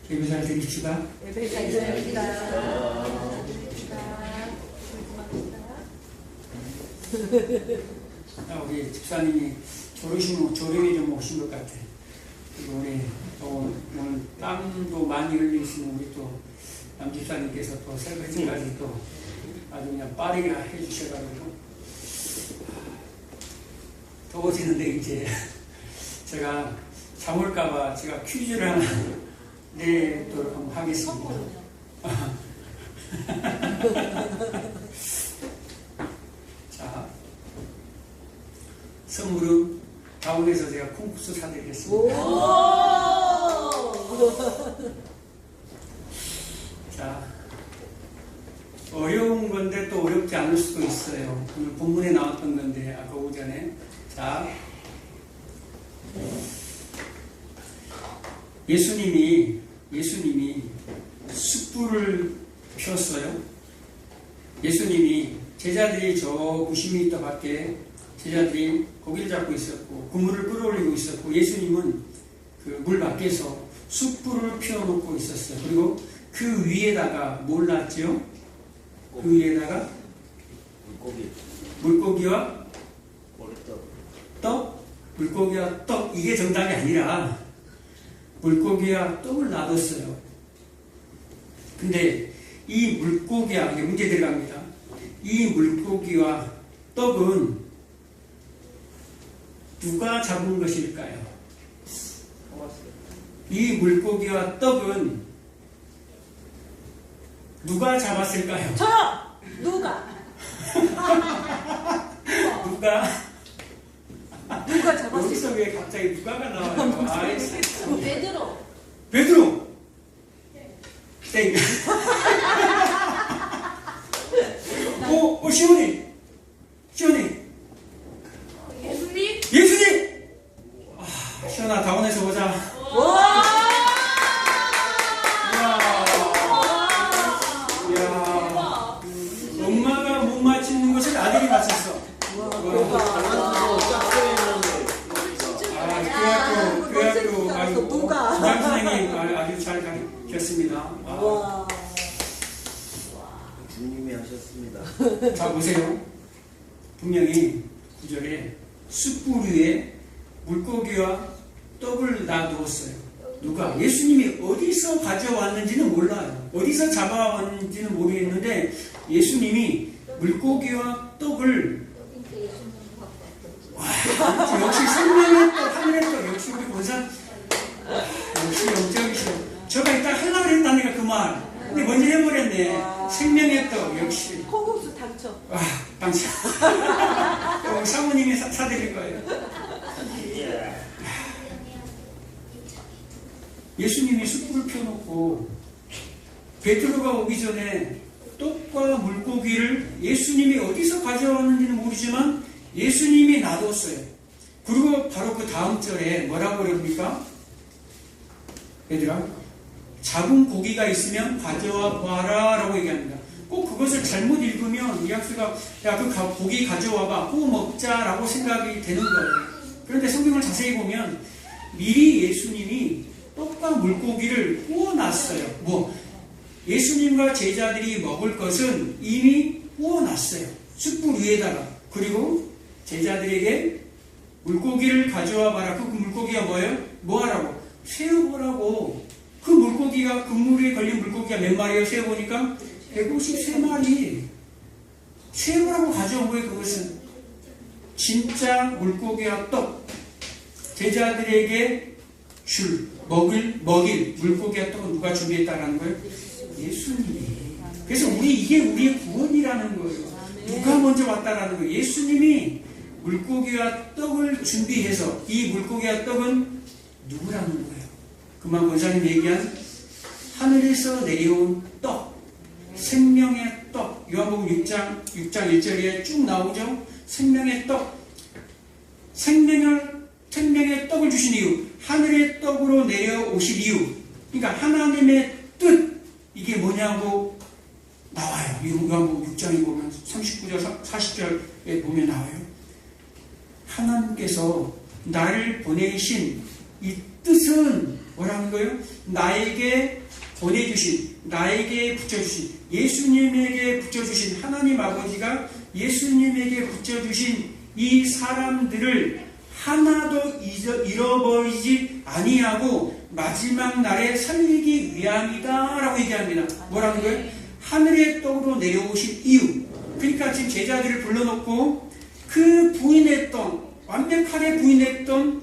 예배 잘 드립시다. 예배 잘 드립시다. 우리 집사님이 조림이 좀 오신 것 같아. 그리고 우리 오늘 땀도 많이 흘리시는 우리 또 남집사님께서 또 설거지까지 또 아주 그냥 빠르게 해주셔가지고 더워지는데 이제 제가 잠올까봐 제가 퀴즈를 하나 내도록 한번 하겠습니다. 자, 선물은 다운에서 제가 콩쿠스 사드리겠습니다. 자, 어려운 건데 또 어렵지 않을 수도 있어요. 오늘 본문에 나왔던 건데 아까 오전에. 자, 예수님이 숯불을 피웠어요. 예수님이 제자들이 저 90m 밖에 제자들이 고기를 잡고 있었고 그물을 끌어올리고 있었고 예수님은 그 물 밖에서 숯불을 피워놓고 있었어요. 그리고 그 위에다가 뭘 놨죠? 그 위에다가 물고기와 떡? 물고기와 떡, 이게 정답이 아니라 물고기와 떡을 놔뒀어요. 근데 이 물고기와, 이게 문제 들어갑니다. 이 물고기와 떡은 누가 잡은 것일까요? 이 물고기와 떡은 누가 잡았을까요? 저요! 누가 잡았을까요? 여기서 왜 갑자기 누가가 나와요? 베드로! 땡. 시온이! 예수님! 시온아, 다운에서 보자. 이야. 엄마가 못 맞히는 것을 아들이 맞췄어. 그 학교 선생님 아주 잘 가르쳤습니다. 주님이 하셨습니다. 자, 보세요. 분명히 9절에 숯불 위에 물고기와 떡을 놔두었어요. 누가? 예수님이 어디서 가져왔는지는 몰라요. 어디서 잡아왔는지는 모르겠는데 예수님이 물고기와 떡을 역시 생명의 떡, 하늘의 떡, 역시 우리 권사 역시 영적이셔. 저가 이따 하려고 했다니까 그 말. 근데 먼저 해버렸네. 생명의 떡, 역시. 콩국수 당첨. 당첨. 사모님이 사드릴 거예요. 예수님이 숯불을 펴놓고 베드로가 오기 전에 떡과 물고기를 예수님이 어디서 가져왔는지는 모르지만 예수님이 놔뒀어요. 그리고 바로 그 다음 절에 뭐라고 그럽니까? 얘들아, 잡은 고기가 있으면 가져와 봐라 라고 얘기합니다. 꼭 그것을 잘못 읽으면 이 학수가 야, 그 고기 가져와봐, 구워 먹자라고 생각이 되는 거예요. 그런데 성경을 자세히 보면 미리 예수님이 떡과 물고기를 구워놨어요. 예수님과 제자들이 먹을 것은 이미 구워놨어요. 숯불 위에다가. 그리고 제자들에게 물고기를 가져와 봐라. 그 물고기가 뭐예요? 뭐하라고? 세어보라고. 그 물고기가, 그물에 걸린 물고기가 몇 마리예요? 세어보니까 153마리. 세어보라고 가져온 거예요. 그것은 진짜 물고기와 떡, 제자들에게 먹일 물고기와 떡은 누가 준비했다라는 거예요? 예수님이. 그래서 이게 우리의 구원이라는 거예요. 누가 먼저 왔다라는 거예요? 예수님이 물고기와 떡을 준비해서 이 물고기와 떡은 누구라는 거예요? 그만 권사님 얘기한 하늘에서 내려온 떡, 생명의 떡. 요한복음 6장 1절에 쭉 나오죠. 생명의 떡. 생명의 떡을 주신 이유, 하늘의 떡으로 내려오실 이유. 그러니까 하나님의 뜻, 이게 뭐냐고 나와요. 요한복음 6장에 보면 39절, 40절에 보면 나와요. 하나님께서 나를 보내신 이 뜻은 뭐라는 거예요? 나에게 보내주신, 나에게 붙여주신, 예수님에게 붙여주신 하나님 아버지가 예수님에게 붙여주신 이 사람들을 하나도 잃어버리지 아니하고 마지막 날에 살리기 위함이다 라고 얘기합니다. 뭐라는 거예요? 하늘의 떡으로 내려오신 이유. 그러니까 지금 제자들을 불러놓고 그 부인했던, 완벽하게 부인했던,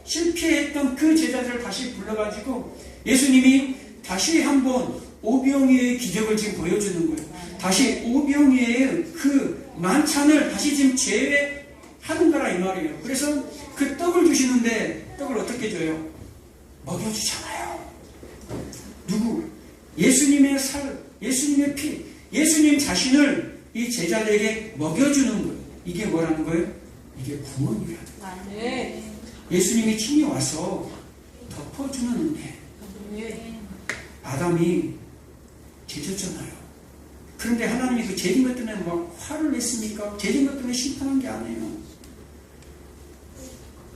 실패했던 그 제자들을 다시 불러가지고 예수님이 다시 한번 오병이어의 기적을 지금 보여주는 거예요. 다시 오병이어의 그 만찬을 다시 지금 재회하는 거라 이 말이에요. 그래서 그 떡을 주시는데 떡을 어떻게 줘요? 먹여주잖아요. 누구? 예수님의 살, 예수님의 피, 예수님 자신을 이 제자들에게 먹여주는 거예요. 이게 뭐라는 거예요? 이게 구원이라는 거예요. 네. 예수님이 친히 와서 덮어주는 은혜. 네. 아담이 죄졌잖아요. 그런데 하나님이 그 죄진 것 때문에 막 화를 냈습니까? 죄진 것 때문에 심판한 게 아니에요.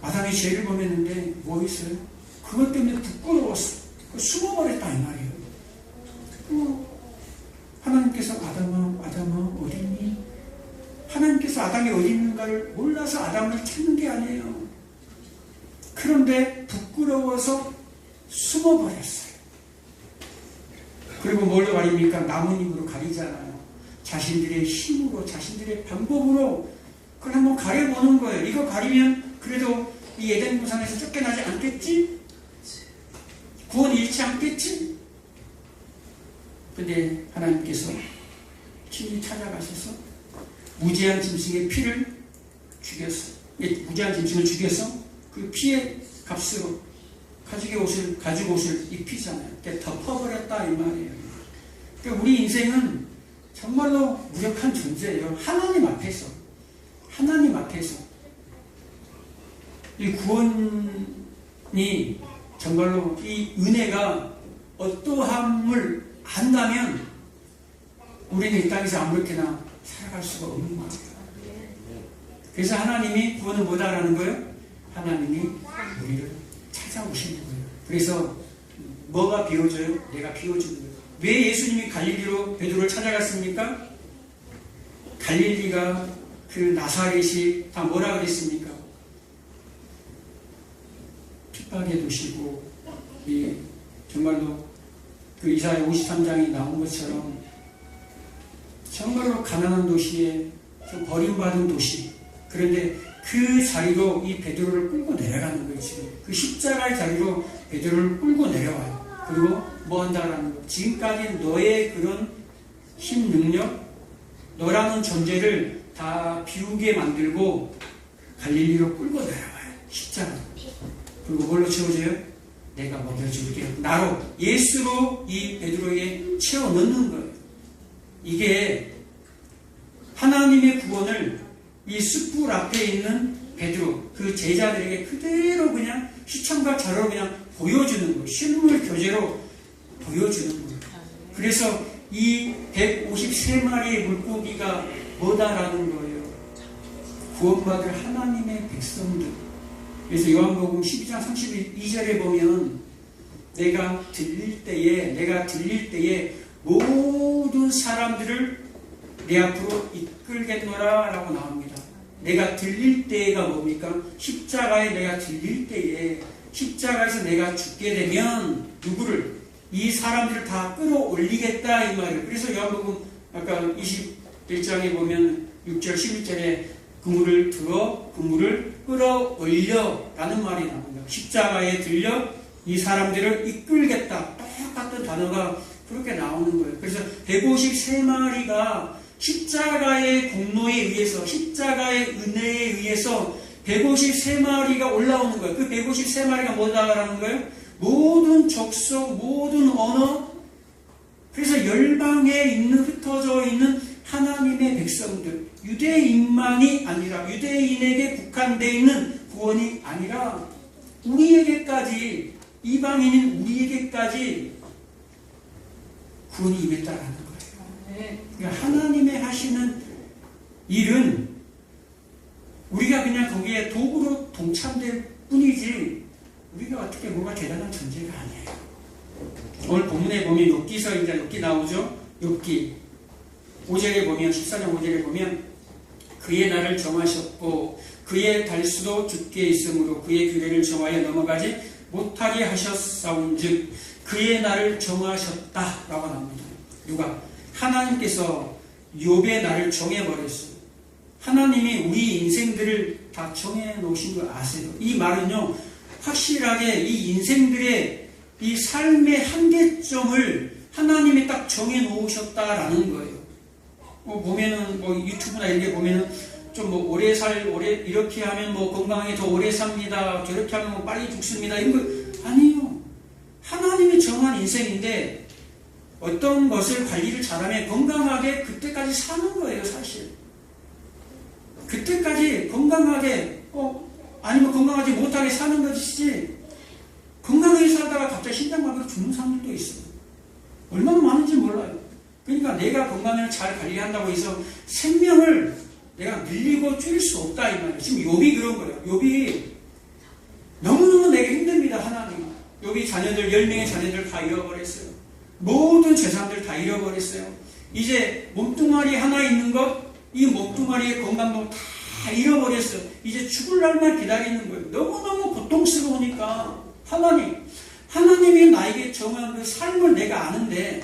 아담이 죄를 범했는데 뭐 있어요? 그것 때문에 부끄러웠어. 숨어버렸다 이 말이에요. 하나님께서 아담아 어디 있니? 하나님께서 아담이 어디 있는가를 몰라서 아담을 찾는 게 아니에요. 그런데 부끄러워서 숨어버렸어요. 그리고 뭘로 가립니까? 나뭇잎으로 가리잖아요. 자신들의 힘으로, 자신들의 방법으로 그걸 한번 가려보는 거예요. 이거 가리면 그래도 이 에덴 동산에서 쫓겨나지 않겠지? 구원이 잃지 않겠지? 근데 하나님께서 친히 찾아가셔서 무죄한 짐승의 피를 죽였어. 무죄한 짐승을 죽여서 그 피의 값으로 가죽 옷을 입히잖아요. 그러니까 덮어버렸다 이 말이에요. 그러니까 우리 인생은 정말로 무력한 존재예요. 하나님 앞에서 이 구원이 정말로 이 은혜가 어떠함을 안다면 우리는 이 땅에서 아무렇게나 살아갈 수가 없는 거예요. 그래서 하나님이 구원을 못하라는 거예요. 하나님이 우리를 찾아오시는 거예요. 그래서 뭐가 비워져요? 내가 비워주는 거예요. 왜 예수님이 갈릴리로 베드로를 찾아갔습니까? 갈릴리가 그 나사렛이 다 뭐라 그랬습니까? 핍박의 도시고 정말로 그 이사야 53장이 나온 것처럼 정말로 가난한 도시에 좀 버림받은 도시. 그런데 그 자리로 이 베드로를 끌고 내려가는 거예요. 지금 그 십자가의 자리로 베드로를 끌고 내려와요. 그리고 뭐 한다라는 거예요. 지금까지 너의 그런 힘, 능력, 너라는 존재를 다 비우게 만들고 갈릴리로 끌고 내려와요. 십자가. 그리고 뭘로 채워줘요? 내가 먹여줄게요. 나로, 예수로 이 베드로에게 채워 넣는 거예요. 이게 하나님의 구원을 이 숯불 앞에 있는 베드로, 그 제자들에게 그대로 그냥 시청각 자료로 그냥 보여주는 거예요. 실물 교재로 보여주는 거예요. 그래서 이 153마리의 물고기가 뭐다라는 거예요. 구원받을 하나님의 백성들. 그래서 요한복음 12장 32절에 보면 내가 들릴 때에 모든 사람들을 내 앞으로 이끌겠노라 라고 나옵니다. 내가 들릴 때가 뭡니까? 십자가에 내가 들릴 때에, 십자가에서 내가 죽게 되면 누구를? 이 사람들을 다 끌어올리겠다 이 말이에요. 그래서 요한복음 아까 21장에 보면 6절 11절에 그물을 들어 그물을 끌어올려 라는 말이 나옵니다. 십자가에 들려 이 사람들을 이끌겠다. 똑같은 단어가 그렇게 나오는 거예요. 그래서 153마리가 십자가의 공로에 의해서, 십자가의 은혜에 의해서 153마리가 올라오는 거예요. 그 153마리가 뭐다라는 거예요? 모든 족속, 모든 언어, 그래서 열방에 흩어져 있는 하나님의 백성들, 유대인만이 아니라, 유대인에게 국한되어 있는 구원이 아니라 우리에게까지, 이방인인 우리에게까지 구원이 임했다라는 거예요. 그러니까 하나님의 하시는 일은 우리가 그냥 거기에 도구로 동참될 뿐이지 우리가 어떻게 뭐가 대단한 존재가 아니에요. 오늘 본문에 보면 욥기서 이제 욥기 나오죠. 욥기 5절에 보면 14장 5절에 보면 그의 날을 정하셨고 그의 달수도 주께 있으므로 그의 규례를 정하여 넘어가지 못하게 하셨사온즉 그의 날을 정하셨다라고 나옵니다. 누가? 하나님께서 욥의 날을 정해버렸어요. 하나님이 우리 인생들을 다 정해놓으신 거 아세요? 이 말은요 확실하게 이 인생들의 이 삶의 한계점을 하나님이 딱 정해놓으셨다라는 거예요. 보면은 유튜브나 이런 게 보면은 좀 오래 이렇게 하면 건강하게 더 오래 삽니다. 저렇게 하면 빨리 죽습니다. 이런 거 아니에요. 하나님이 정한 인생인데 어떤 것을 관리를 잘하면 건강하게 그때까지 사는 거예요, 사실. 그때까지 건강하게 아니면 건강하지 못하게 사는 것이지 건강하게 살다가 갑자기 심장마비로 죽는 사람들도 있어요. 얼마나 많은지 몰라요. 그러니까 내가 건강을 잘 관리한다고 해서 생명을 내가 늘리고 줄일 수 없다 이 말이에요. 지금 욥이 그런 거예요. 욥이 너무너무 내게 힘듭니다. 하나님. 욥이 자녀들 10명의 자녀들 다 잃어버렸어요. 모든 재산들 다 잃어버렸어요. 이제 몸뚱아리 하나 있는 것 이 몸뚱아리의 건강도 다 잃어버렸어요. 이제 죽을 날만 기다리는 거예요. 너무너무 고통스러우니까 하나님이 나에게 정한 그 삶을 내가 아는데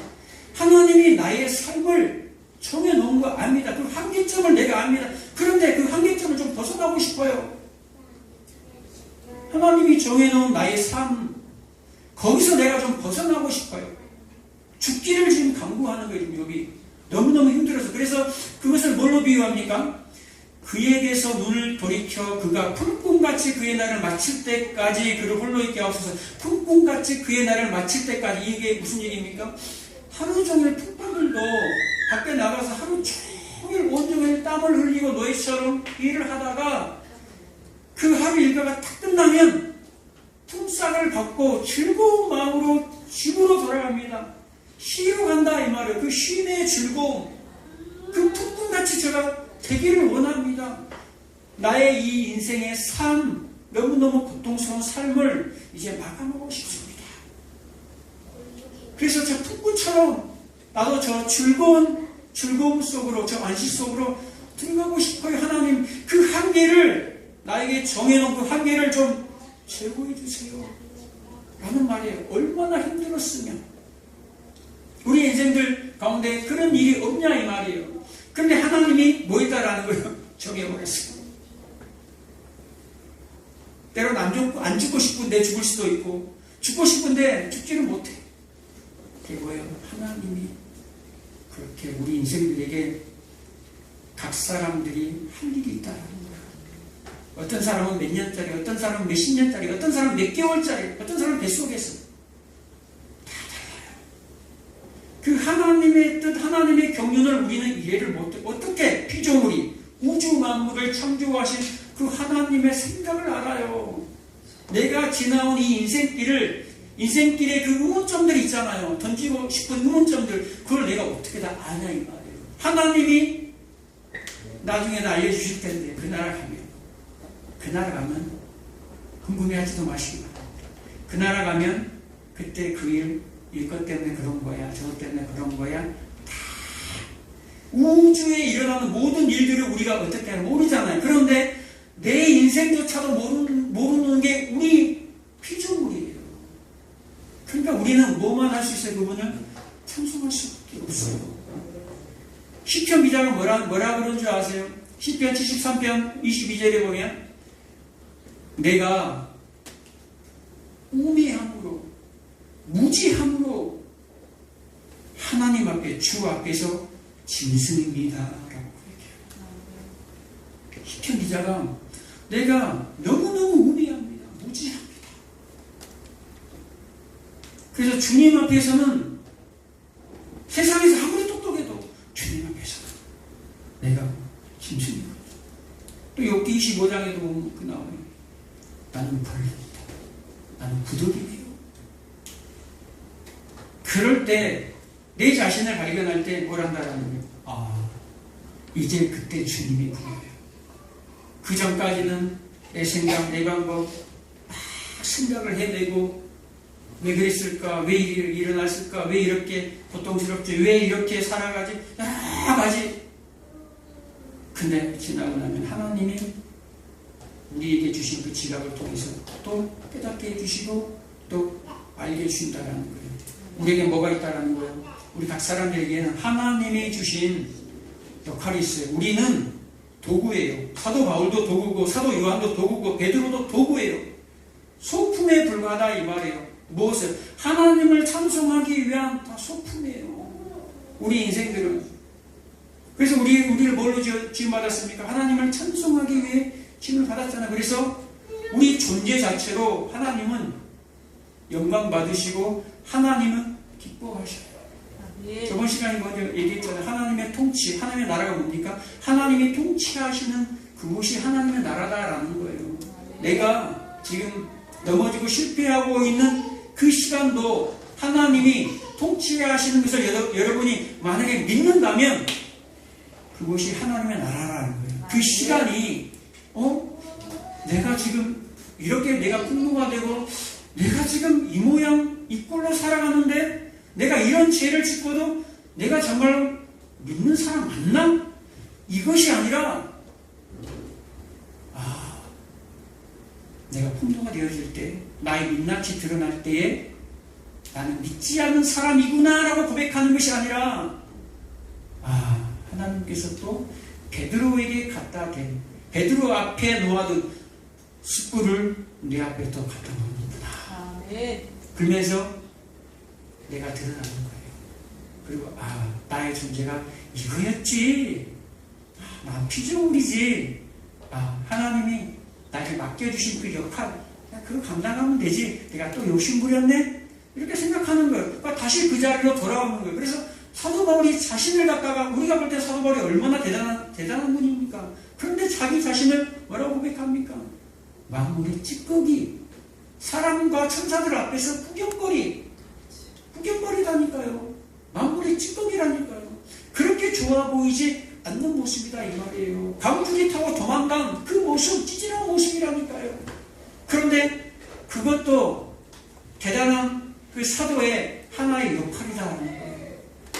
하나님이 나의 삶을 정해놓은 거 압니다. 그 한계점을 내가 압니다. 그런데 그 한계점을 좀 벗어나고 싶어요. 하나님이 정해놓은 나의 삶 거기서 내가 좀 벗어나고 싶어요. 죽기를 지금 강구하는 거예요. 욥이 너무너무 힘들어서. 그래서 그것을 뭘로 비유합니까? 그에게서 눈을 돌이켜 그가 풀꿈같이 그의 날을 마칠 때까지 그를 홀로 있게 하옵소서. 풀꿈같이 그의 날을 마칠 때까지. 이게 무슨 얘기입니까? 하루 종일 풀꿈들도 밖에 나가서 하루 종일 온종일 땀을 흘리고 노예처럼 일을 하다가 그 하루 일과가 딱 끝나면 품삯을 받고 즐거운 마음으로 집으로 돌아갑니다. 쉬러 간다 이 말이에요. 그 쉼의 즐거움, 그 풍금같이 제가 되기를 원합니다. 나의 이 인생의 삶, 너무너무 고통스러운 삶을 이제 마감하고 싶습니다. 그래서 저 풍금처럼 나도 저 즐거움 속으로, 저 안식 속으로 들어가고 싶어요. 하나님, 그 한계를 나에게 정해놓은 그 한계를 좀 제거해 주세요. 라는 말이에요. 얼마나 힘들었으면 우리 인생들 가운데 그런 일이 없냐 이 말이에요. 그런데 하나님이 뭐이다라는 거예요. 정해버렸어요. 때로는 안 죽고 싶은데 죽을 수도 있고 죽고 싶은데 죽지를 못해. 그게 뭐예요? 하나님이 그렇게 우리 인생들에게 각 사람들이 할 일이 있다라는 거예요. 어떤 사람은 몇 년짜리, 어떤 사람은 몇십 년짜리, 어떤 사람은 몇 개월짜리, 어떤 사람은 뱃속에서 그 하나님의 뜻, 하나님의 경륜을 우리는 이해를 못해. 어떻게 피조물이 우주 만물을 창조하신 그 하나님의 생각을 알아요. 내가 지나온 이 인생길에 그 의문점들 있잖아요. 던지고 싶은 의문점들, 그걸 내가 어떻게 다 아냐 이 말이에요. 하나님이 나중에는 알려주실 텐데 그 나라 가면 궁금해하지도 마시고 그 나라 가면 그때 그 일 이것 때문에 그런 거야, 저것 때문에 그런 거야. 다 우주에 일어나는 모든 일들을 우리가 어떻게 하는지 모르잖아요. 그런데 내 인생조차도 모르는 게 우리 피조물이에요. 그러니까 우리는 뭐만 할 수 있어요? 그분을 찬송할 수밖에 없어요. 시편 기자가 뭐라 그런 줄 아세요? 시편 73편 22절에 보면 내가 우매함으로 무지함으로 하나님 앞에 주 앞에서 짐승입니다 라고 얘기해요. 시편 기자가 내가 너무너무 우매합니다. 무지합니다. 그래서 주님 앞에서는 세상에서 아무리 똑똑해도 주님 앞에서는 내가 짐승입니다. 또 욥기 25장에도 그 나와요. 나는 벌레입니다. 나는 구더기예요. 그럴 때 내 자신을 발견할 때 뭘 한다라는 거예요. 이제 그때 주님이 보여요. 그 전까지는 내 생각, 내 방법 생각을 해내고 왜 그랬을까? 왜 일어났을까? 왜 이렇게 고통스럽지? 왜 이렇게 살아가지? 여러 가지. 근데 지나고 나면 하나님이 우리에게 주신 그 지각을 통해서 또 깨닫게 해주시고 또 알게 해주신다는 거예요. 우리에게 뭐가 있다는 거예요? 우리 각 사람들에게는 하나님이 주신 역할이 있어요. 우리는 도구예요. 사도 바울도 도구고 사도 요한도 도구고 베드로도 도구예요. 소품에 불과하다 이 말이에요. 무엇을? 하나님을 찬송하기 위한 다 소품이에요. 우리 인생들은. 그래서 우리를 뭘로 지음받았습니까? 하나님을 찬송하기 위해 지음을 받았잖아요. 그래서 우리 존재 자체로 하나님은 영광 받으시고 하나님은 기뻐하셔요. 예. 저번 시간에 먼저 얘기했잖아요. 하나님의 통치, 하나님의 나라가 뭡니까? 하나님이 통치하시는 그곳이 하나님의 나라다라는 거예요. 내가 지금 넘어지고 실패하고 있는 그 시간도 하나님이 통치하시는 것을 여러분이 만약에 믿는다면 그것이 하나님의 나라라는 거예요. 그 시간이 내가 지금 이렇게 내가 풍부가 되고 내가 지금 이 모양 이 꼴로 살아가는데 내가 이런 죄를 짓고도 내가 정말 믿는 사람 맞나? 이것이 아니라 내가 풍부가 되어질 때 나의 민낯이 드러날 때에 나는 믿지 않는 사람이구나 라고 고백하는 것이 아니라 하나님께서 또 베드로에게 갖다 댄 베드로 앞에 놓아둔 숯불을 내 앞에 또 갖다 놓는구나. 네. 그러면서 내가 드러나는 거예요. 그리고 나의 존재가 이거였지. 난 피조물이지. 하나님이 나에게 맡겨주신 그 역할 그거 감당하면 되지. 내가 또 욕심부렸네? 이렇게 생각하는 거예요. 그러니까 다시 그 자리로 돌아오는 거예요. 그래서 사도 바울이 자신을 갖다가 우리가 볼 때 사도 바울이 얼마나 대단한 분입니까? 그런데 자기 자신을 뭐라고 고백합니까? 만물의 찌꺼기, 사람과 천사들 앞에서 구경거리다니까요. 만물의 찌꺼기라니까요. 그렇게 좋아 보이지 않는 모습이다 이 말이에요. 강줄이 타고 도망간 그 모습, 찌질한 모습이라니까요. 그런데 그것도 대단한 그 사도의 하나의 역할이다라는 거예요.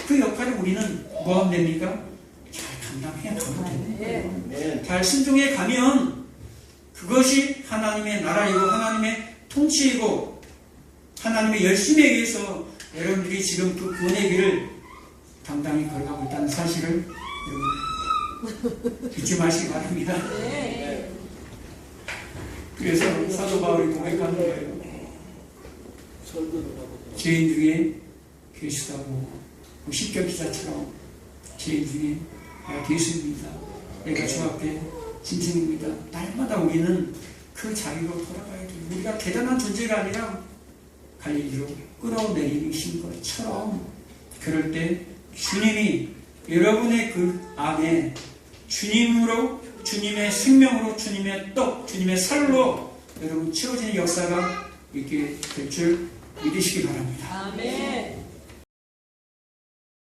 그 역할을 우리는 뭐 하면 됩니까? 잘 감당해 가면 되는 거예요. 잘 순종해 가면 그것이 하나님의 나라이고 하나님의 통치이고 하나님의 열심에 의해서 여러분들이 지금 그 구원의 길을 당당히 걸어가고 있다는 사실을 여러분 잊지 마시기 바랍니다. 그래서 사도 바울이 고백하는 거예요. 죄인 중에 괴수다고 십경 기자처럼 죄인 중에 내가 괴수입니다. 내가 주 앞에 짐승입니다. 날마다 우리는 그 자리로 돌아가야 돼요. 우리가 대단한 존재가 아니라 갈릴리로 끌어내리신 것처럼 그럴 때 주님이 여러분의 그 안에 주님으로 주님의 생명으로 주님의 떡 주님의 살로 여러분 채워지는 역사가 있게 될 줄 믿으시기 바랍니다. 아멘.